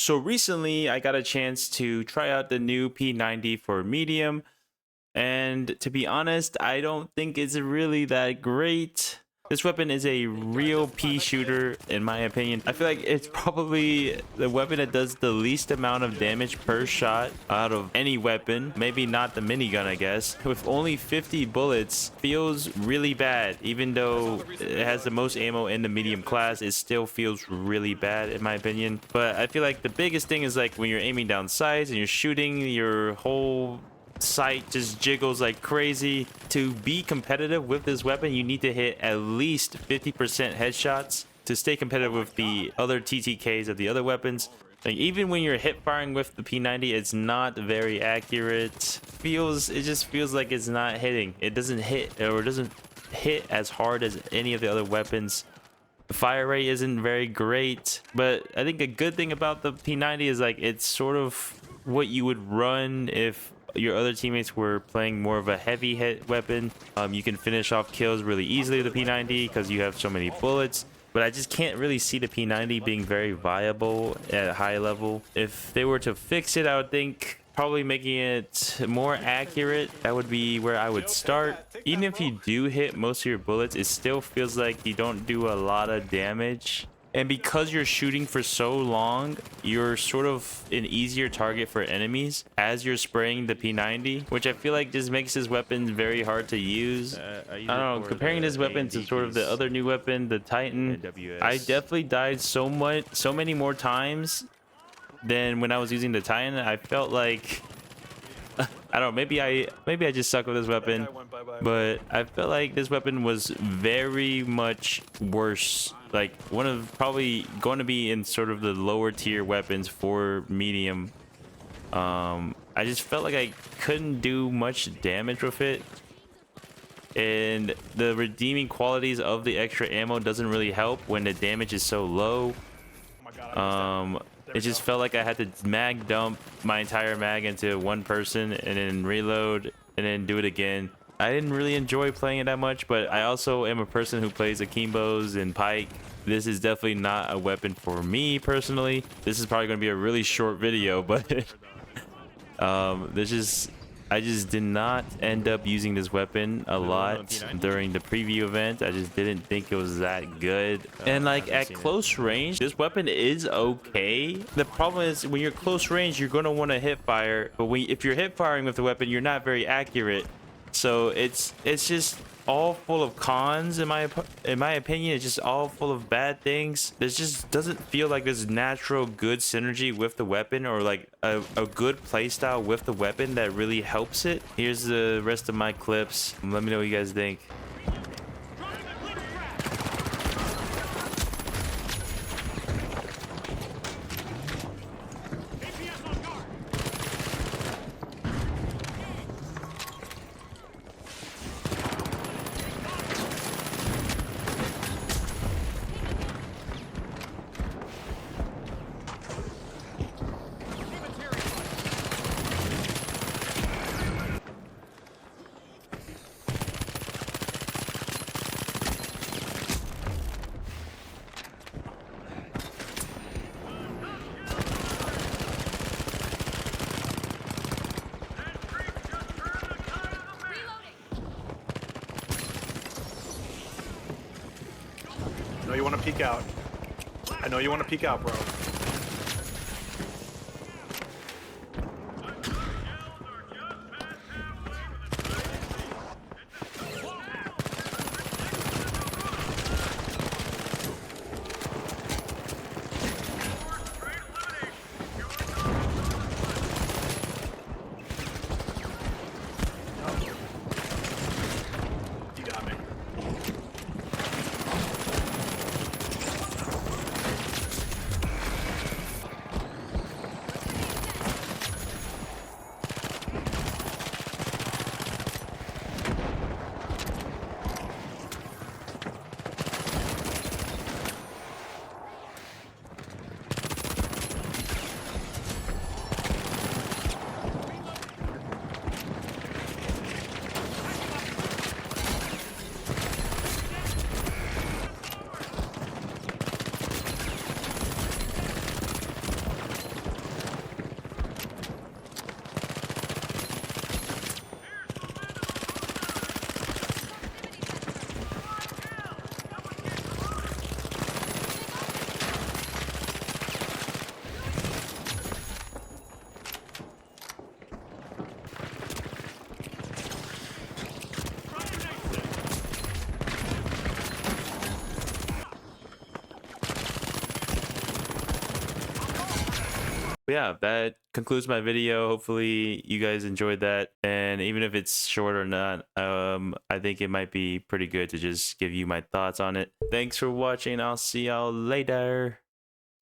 So recently I got a chance to try out the new P90 for medium, and to be honest, I don't think it's really that great. This weapon is a real P shooter in my opinion. I feel like it's probably the weapon that does the least amount of damage per shot out of any weapon. Maybe not the minigun, I guess. With only 50 bullets, feels really bad. Even though it has the most ammo in the medium class, it still feels really bad in my opinion. But I feel like the biggest thing is like when you're aiming down sights and you're shooting, your whole sight just jiggles like crazy. To be competitive with this weapon, you need to hit at least 50% headshots to stay competitive with the other TTKs of the other weapons. Like even when you're hip firing with the P90, it's not very accurate. It just feels like it's not hitting. It doesn't hit, or it doesn't hit as hard as any of the other weapons. The fire rate isn't very great, but I think a good thing about the P90 is like it's sort of what you would run if your other teammates were playing more of a heavy hit weapon. You can finish off kills really easily with the P90 because you have so many bullets. But I just can't really see the P90 being very viable at a high level. If they were to fix it, I would think probably making it more accurate. That would be where I would start. Even if you do hit most of your bullets, it still feels like you don't do a lot of damage. And because you're shooting for so long, you're sort of an easier target for enemies as you're spraying the P90, which I feel like just makes this weapon very hard to use. I don't know, comparing this weapon to sort of the other new weapon, the Titan, I definitely died so many more times than when I was using the Titan. I felt like I don't know, maybe I just suck with this weapon, but I felt like this weapon was very much worse. Like one of probably going to be in sort of the lower tier weapons for medium. I just felt like I couldn't do much damage with it, and the redeeming qualities of the extra ammo doesn't really help when the damage is so low. It just felt like I had to mag dump my entire mag into one person and then reload and then do it again. I didn't really enjoy playing it that much, but I also am a person who plays akimbos and pike. This is definitely not a weapon for me personally. This is probably going to be a really short video, but I just did not end up using this weapon a lot during the preview event. I just didn't think it was that good. And like at close range, this weapon is okay. The problem is when you're close range, you're going to want to hip fire. But if you're hip firing with the weapon, you're not very accurate. So it's just all full of cons in my opinion. It's just all full of bad things. This just doesn't feel like there's natural good synergy with the weapon, or like a good playstyle with the weapon that really helps it. Here's the rest of my clips. Let me know what you guys think. I know you want to peek out. I know you want to peek out, bro. You got me. But yeah, that concludes my video. Hopefully you guys enjoyed that. And even if it's short or not, I think it might be pretty good to just give you my thoughts on it. Thanks for watching. I'll see y'all later.